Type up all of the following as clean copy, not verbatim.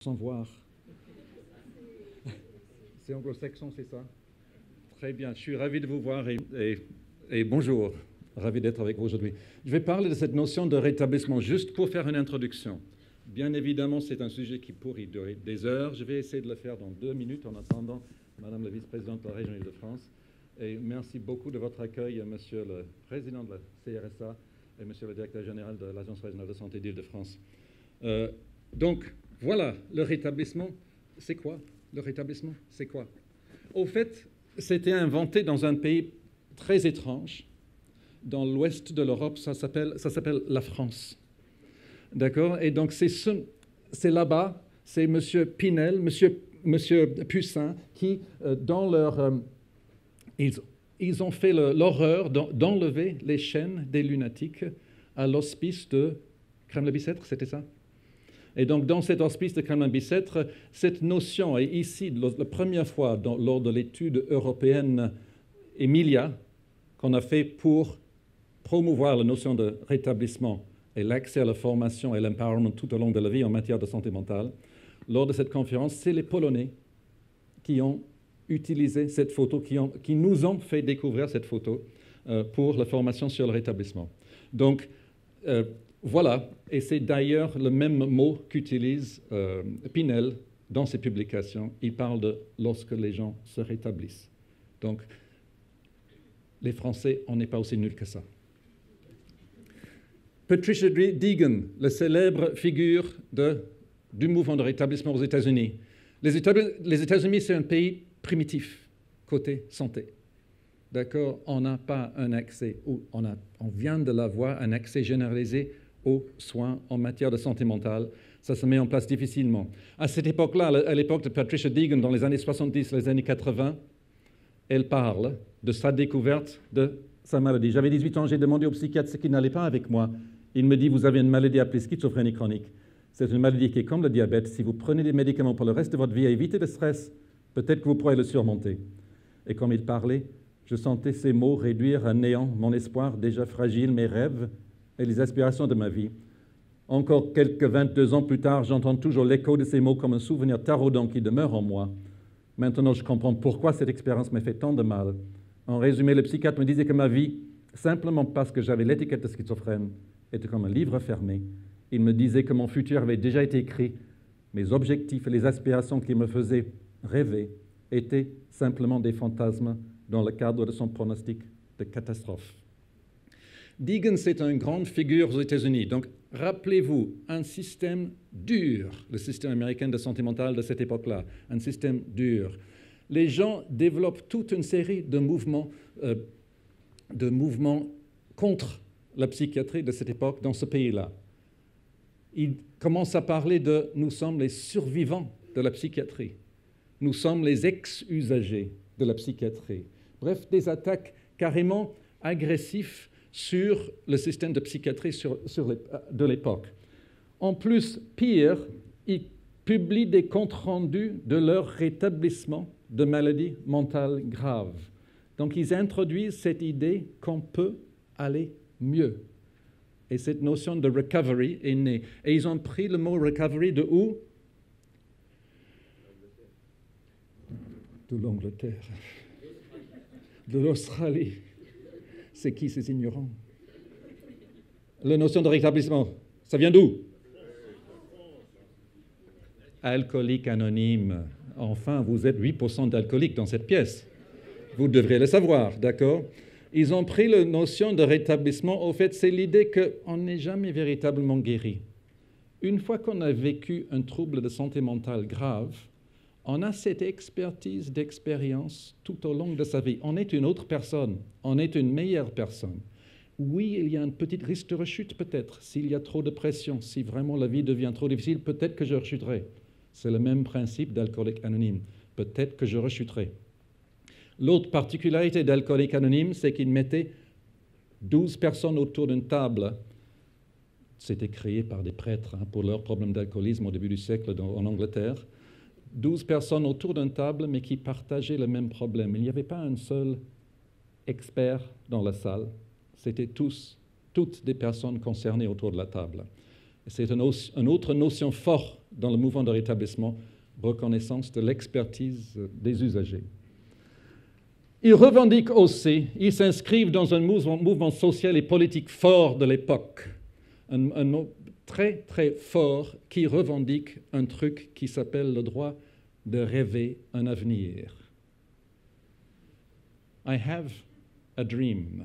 sans voir. C'est anglo-saxon, c'est ça? Très bien, je suis ravi de vous voir et bonjour, ravi d'être avec vous aujourd'hui. Je vais parler de cette notion de rétablissement juste pour faire une introduction. Bien évidemment, c'est un sujet qui pourrait durer des heures. Je vais essayer de le faire dans 2 minutes en attendant Madame la vice-présidente de la région Île-de-France. Et merci beaucoup de votre accueil, Monsieur le président de la CRSA et Monsieur le directeur général de l'Agence régionale de santé d'Île-de-France. Donc, voilà, le rétablissement, c'est quoi? Le rétablissement, c'est quoi? Au fait, c'était inventé dans un pays très étrange. Dans l'ouest de l'Europe, ça s'appelle la France. D'accord? Et donc, c'est là-bas, c'est M. Pinel, Monsieur Pussin, qui, dans leur... ils ont fait l'horreur d'enlever les chaînes des lunatiques à l'hospice de Kremlin-Bicêtre, c'était ça? Et donc, dans cet hospice de Kremlin-Bicêtre, cette notion est ici, la première fois lors de l'étude européenne Emilia, qu'on a fait pour promouvoir la notion de rétablissement et l'accès à la formation et l'empowerment tout au long de la vie en matière de santé mentale. Lors de cette conférence, c'est les Polonais qui ont utilisé cette photo, qui nous ont fait découvrir cette photo pour la formation sur le rétablissement. Donc, voilà, et c'est d'ailleurs le même mot qu'utilise Pinel dans ses publications. Il parle de « lorsque les gens se rétablissent ». Donc, les Français, on n'est pas aussi nuls que ça. Patricia Deegan, la célèbre figure du mouvement de rétablissement aux États-Unis. Les États-Unis, c'est un pays primitif, côté santé. D'accord? On n'a pas un accès, on vient de l'avoir, un accès généralisé aux soins en matière de santé mentale. Ça se met en place difficilement. À cette époque-là, à l'époque de Patricia Deegan, dans les années 70, les années 80, elle parle de sa découverte de sa maladie. J'avais 18 ans, j'ai demandé au psychiatre ce qui n'allait pas avec moi. Il me dit, vous avez une maladie appelée schizophrénie chronique. C'est une maladie qui est comme le diabète. Si vous prenez des médicaments pour le reste de votre vie et évitez le stress, peut-être que vous pourrez le surmonter. Et comme il parlait, je sentais ces mots réduire à néant mon espoir déjà fragile, mes rêves et les aspirations de ma vie. Encore quelques 22 ans plus tard, j'entends toujours l'écho de ces mots comme un souvenir taraudant qui demeure en moi. Maintenant, je comprends pourquoi cette expérience m'a fait tant de mal. En résumé, le psychiatre me disait que ma vie, simplement parce que j'avais l'étiquette de schizophrène, était comme un livre fermé. Il me disait que mon futur avait déjà été écrit. Mes objectifs et les aspirations qui me faisaient rêver étaient simplement des fantasmes dans le cadre de son pronostic de catastrophe. Deegan, c'est une grande figure aux États-Unis. Donc, rappelez-vous, un système dur, le système américain de santé mentale de cette époque-là, un système dur. Les gens développent toute une série de mouvements contre la psychiatrie de cette époque dans ce pays-là. Ils commencent à parler de « nous sommes les survivants de la psychiatrie ». Nous sommes les ex-usagers de la psychiatrie. Bref, des attaques carrément agressives sur le système de psychiatrie de l'époque. En plus, pire, ils publient des comptes rendus de leur rétablissement de maladies mentales graves. Donc, ils introduisent cette idée qu'on peut aller mieux. Et cette notion de recovery est née. Et ils ont pris le mot recovery de où? De l'Angleterre. De l'Australie. C'est qui ces ignorants? La notion de rétablissement, ça vient d'où? Alcoolique anonyme. Enfin, vous êtes 8% d'alcooliques dans cette pièce. Vous devrez le savoir, d'accord? Ils ont pris la notion de rétablissement. Au fait, c'est l'idée qu'on n'est jamais véritablement guéri. Une fois qu'on a vécu un trouble de santé mentale grave, on a cette expertise d'expérience tout au long de sa vie. On est une autre personne, on est une meilleure personne. Oui, il y a un petit risque de rechute peut-être. S'il y a trop de pression, si vraiment la vie devient trop difficile, peut-être que je rechuterai. C'est le même principe d'alcoolique anonyme. Peut-être que je rechuterai. L'autre particularité d'Alcoolique Anonyme, c'est qu'ils mettaient 12 personnes autour d'une table. C'était créé par des prêtres pour leur problème d'alcoolisme au début du siècle en Angleterre. 12 personnes autour d'une table, mais qui partageaient le même problème. Il n'y avait pas un seul expert dans la salle. C'était toutes des personnes concernées autour de la table. C'est une autre notion forte dans le mouvement de rétablissement, reconnaissance de l'expertise des usagers. Ils revendiquent aussi, ils s'inscrivent dans un mouvement social et politique fort de l'époque, un mot très très fort qui revendique un truc qui s'appelle le droit de rêver un avenir. I have a dream.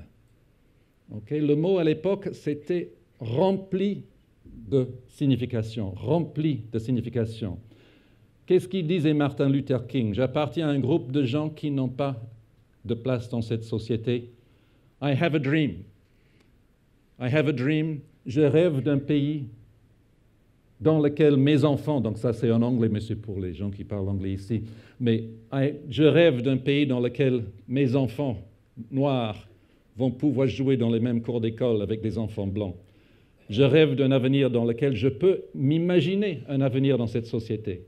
Okay? Le mot à l'époque, c'était rempli de signification, rempli de signification. Qu'est-ce qu'il disait Martin Luther King? J'appartiens à un groupe de gens qui n'ont pas de place dans cette société. I have a dream. I have a dream. Je rêve d'un pays dans lequel mes enfants, donc ça c'est en anglais, mais c'est pour les gens qui parlent anglais ici, mais je rêve d'un pays dans lequel mes enfants noirs vont pouvoir jouer dans les mêmes cours d'école avec des enfants blancs. Je rêve d'un avenir dans lequel je peux m'imaginer un avenir dans cette société.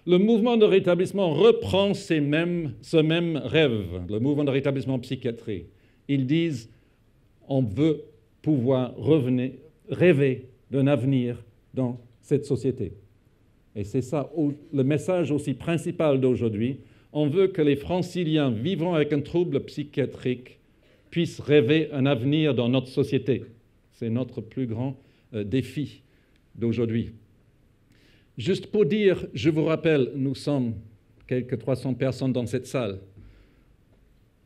Le mouvement de rétablissement reprend ce même rêve, le mouvement de rétablissement psychiatrie. Ils disent, on veut pouvoir rêver d'un avenir dans cette société. Et c'est ça le message aussi principal d'aujourd'hui. On veut que les franciliens vivant avec un trouble psychiatrique puissent rêver un avenir dans notre société. C'est notre plus grand défi d'aujourd'hui. Juste pour dire, je vous rappelle, nous sommes quelques 300 personnes dans cette salle.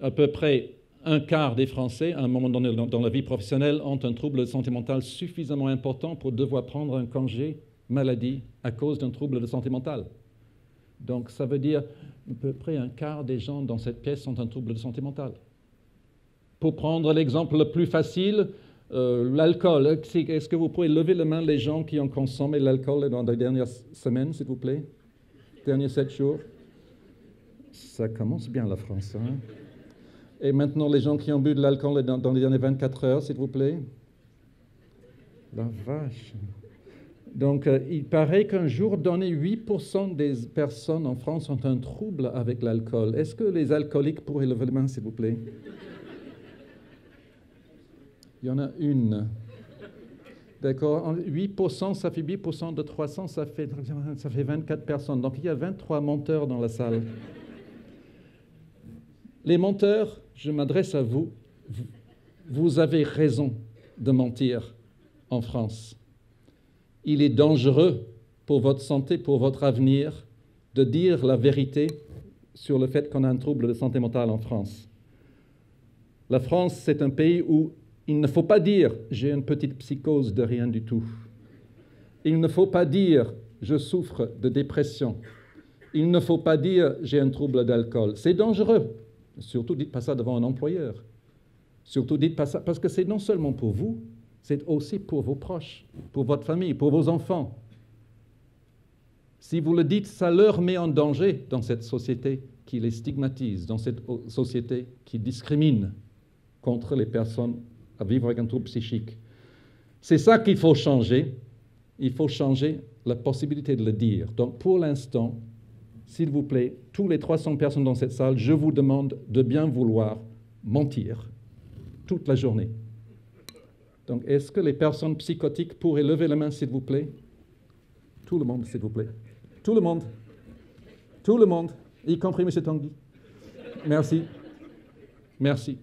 À peu près un quart des Français, à un moment donné dans la vie professionnelle, ont un trouble de santé mentale suffisamment important pour devoir prendre un congé maladie à cause d'un trouble de santé mentale. Donc ça veut dire à peu près un quart des gens dans cette pièce ont un trouble de santé mentale. Pour prendre l'exemple le plus facile, l'alcool. Est-ce que vous pouvez lever la main les gens qui ont consommé l'alcool dans les dernières semaines, s'il vous plaît? Derniers 7 jours? Ça commence bien la France. Hein? Et maintenant, les gens qui ont bu de l'alcool dans les dernières 24 heures, s'il vous plaît? La vache! Donc, il paraît qu'un jour donné, 8% des personnes en France ont un trouble avec l'alcool. Est-ce que les alcooliques pourraient lever la main, s'il vous plaît? Il y en a une. D'accord? 8%, ça fait 8% de 300, ça fait 24 personnes. Donc, il y a 23 menteurs dans la salle. Les menteurs, je m'adresse à vous. Vous avez raison de mentir en France. Il est dangereux pour votre santé, pour votre avenir, de dire la vérité sur le fait qu'on a un trouble de santé mentale en France. La France, c'est un pays où il ne faut pas dire « j'ai une petite psychose de rien du tout ». Il ne faut pas dire « je souffre de dépression ». Il ne faut pas dire « j'ai un trouble d'alcool ». C'est dangereux. Surtout, dites pas ça devant un employeur. Surtout, dites pas ça, parce que c'est non seulement pour vous, c'est aussi pour vos proches, pour votre famille, pour vos enfants. Si vous le dites, ça leur met en danger dans cette société qui les stigmatise, dans cette société qui discrimine contre les personnes à vivre avec un trouble psychique. C'est ça qu'il faut changer. Il faut changer la possibilité de le dire. Donc, pour l'instant, s'il vous plaît, tous les 300 personnes dans cette salle, je vous demande de bien vouloir mentir toute la journée. Donc, est-ce que les personnes psychotiques pourraient lever la main, s'il vous plaît? Tout le monde, s'il vous plaît. Tout le monde. Tout le monde, y compris M. Tanguy. Merci. Merci.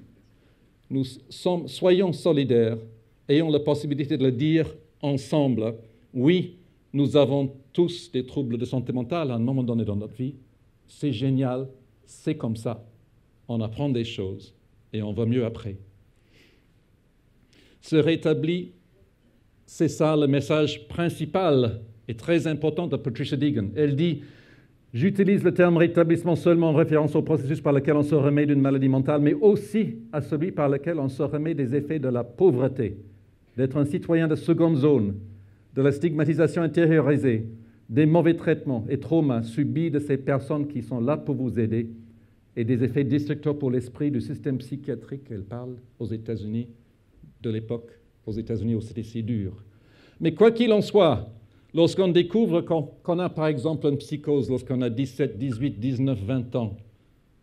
Soyons solidaires, ayons la possibilité de le dire ensemble. Oui, nous avons tous des troubles de santé mentale à un moment donné dans notre vie. C'est génial, c'est comme ça. On apprend des choses et on va mieux après. Se rétablit, c'est ça le message principal et très important de Patricia Deegan. Elle dit « J'utilise le terme rétablissement seulement en référence au processus par lequel on se remet d'une maladie mentale, mais aussi à celui par lequel on se remet des effets de la pauvreté, d'être un citoyen de seconde zone, de la stigmatisation intériorisée, des mauvais traitements et traumas subis de ces personnes qui sont là pour vous aider et des effets destructeurs pour l'esprit du système psychiatrique qu'elle parle aux États-Unis de l'époque, aux États-Unis où c'était si dur. Mais quoi qu'il en soit, lorsqu'on découvre qu'on a par exemple une psychose, lorsqu'on a 17, 18, 19, 20 ans,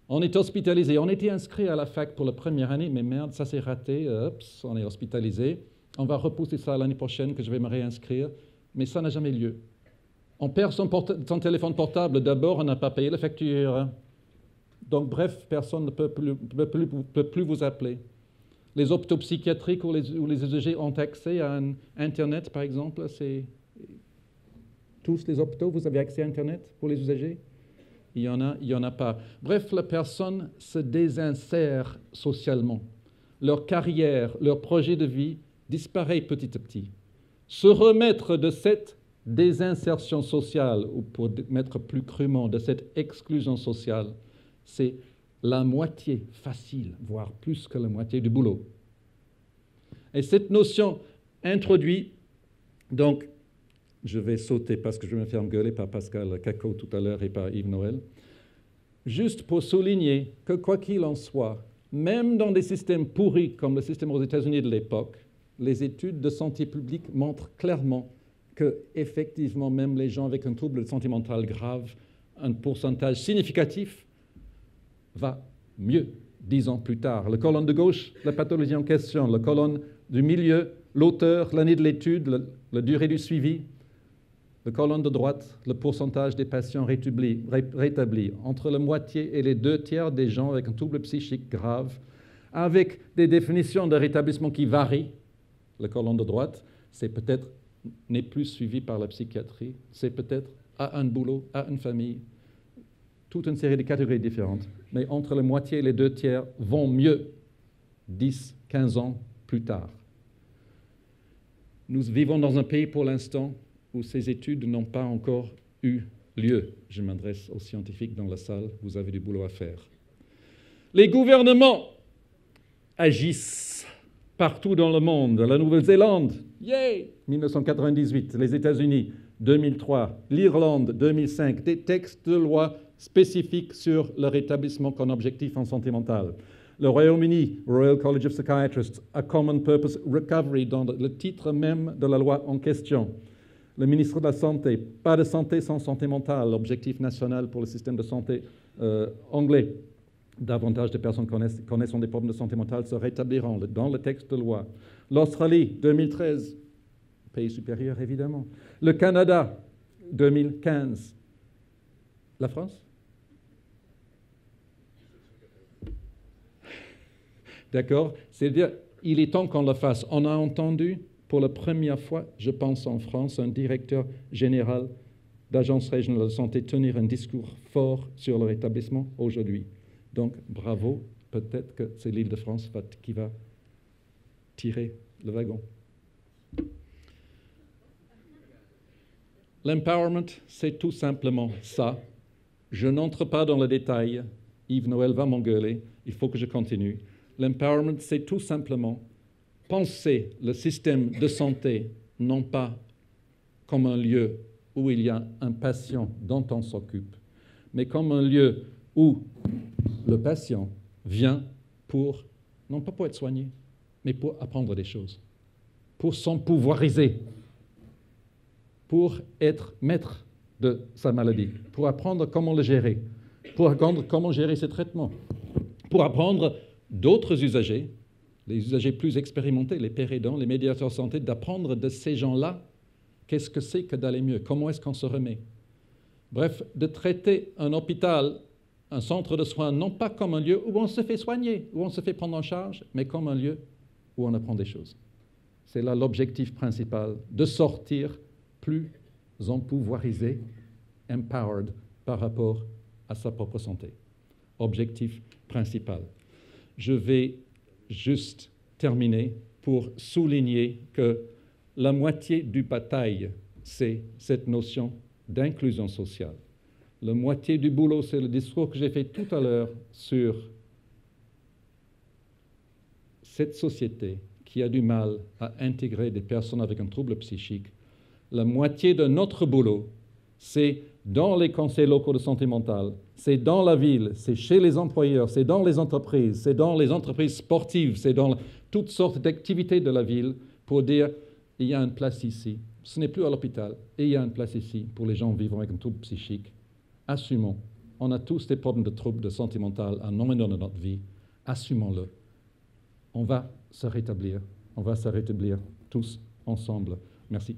on est hospitalisé. On était inscrit à la fac pour la première année, mais merde, ça s'est raté, oups, on est hospitalisé. On va repousser ça l'année prochaine, que je vais me réinscrire, mais ça n'a jamais lieu. On perd son téléphone portable, d'abord on n'a pas payé la facture. Donc bref, personne ne peut plus vous appeler. Les hôpitaux psychiatriques ou les usagers ont accès à Internet, par exemple. Tous les hôpitaux, vous avez accès à Internet pour les usagers? Il y en a pas. Bref, la personne se désinsère socialement. Leur carrière, leur projet de vie disparaît petit à petit. Se remettre de cette désinsertion sociale, ou pour mettre plus crûment, de cette exclusion sociale, c'est la moitié facile, voire plus que la moitié du boulot. Et cette notion introduit, donc, je vais sauter parce que je vais me faire engueuler par Pascal Cacot tout à l'heure et par Yves Noël, juste pour souligner que quoi qu'il en soit, même dans des systèmes pourris comme le système aux États-Unis de l'époque, les études de santé publique montrent clairement que, effectivement, même les gens avec un trouble sentimental grave, un pourcentage significatif va mieux 10 ans plus tard. La colonne de gauche, la pathologie en question. La colonne du milieu, l'auteur, l'année de l'étude, la durée du suivi. La colonne de droite, le pourcentage des patients rétablis. Entre la moitié et les 2/3 des gens avec un trouble psychique grave, avec des définitions de rétablissement qui varient. La colonne de droite, c'est peut-être n'est plus suivi par la psychiatrie, c'est peut-être à un boulot, à une famille, toute une série de catégories différentes. Mais entre la moitié et les 2/3 vont mieux 10, 15 ans plus tard. Nous vivons dans un pays pour l'instant où ces études n'ont pas encore eu lieu. Je m'adresse aux scientifiques dans la salle, vous avez du boulot à faire. Les gouvernements agissent partout dans le monde. La Nouvelle-Zélande, yay, 1998, les États-Unis, 2003, l'Irlande, 2005, des textes de loi spécifiques sur le rétablissement comme objectif en santé mentale. Le Royaume-Uni, Royal College of Psychiatrists, A Common Purpose Recovery, dans le titre même de la loi en question. Le ministre de la Santé, pas de santé sans santé mentale, objectif national pour le système de santé anglais. Davantage de personnes connaissant des problèmes de santé mentale se rétabliront dans le texte de loi. L'Australie, 2013, pays supérieur évidemment. Le Canada, 2015. La France? D'accord? C'est-à-dire, il est temps qu'on le fasse. On a entendu pour la première fois, je pense en France, un directeur général d'agence régionale de santé tenir un discours fort sur le rétablissement aujourd'hui. Donc, bravo, peut-être que c'est l'Île-de-France qui va tirer le wagon. L'empowerment, c'est tout simplement ça. Je n'entre pas dans le détail. Yves Noël va m'engueuler. Il faut que je continue. L'empowerment, c'est tout simplement penser le système de santé non pas comme un lieu où il y a un patient dont on s'occupe, mais comme un lieu où le patient vient pour, non pas pour être soigné, mais pour apprendre des choses, pour s'empouvoiriser, pour être maître de sa maladie, pour apprendre comment le gérer, pour apprendre comment gérer ses traitements, pour apprendre d'autres usagers, les usagers plus expérimentés, les pères aidants, les médiateurs de santé, d'apprendre de ces gens-là qu'est-ce que c'est que d'aller mieux, comment est-ce qu'on se remet. Bref, de traiter un hôpital, un centre de soins, non pas comme un lieu où on se fait soigner, où on se fait prendre en charge, mais comme un lieu où on apprend des choses. C'est là l'objectif principal, de sortir plus empouvoirisé, empowered, par rapport à sa propre santé. Objectif principal. Je vais juste terminer pour souligner que la moitié du bataille, c'est cette notion d'inclusion sociale. La moitié du boulot, c'est le discours que j'ai fait tout à l'heure sur cette société qui a du mal à intégrer des personnes avec un trouble psychique. La moitié de notre boulot, c'est dans les conseils locaux de santé mentale, c'est dans la ville, c'est chez les employeurs, c'est dans les entreprises sportives, c'est dans toutes sortes d'activités de la ville pour dire il y a une place ici. Ce n'est plus à l'hôpital, et il y a une place ici pour les gens vivant avec un trouble psychique. Assumons. On a tous des problèmes de troubles de santé mentale à un moment donné de notre vie. Assumons-le. On va se rétablir tous ensemble. Merci.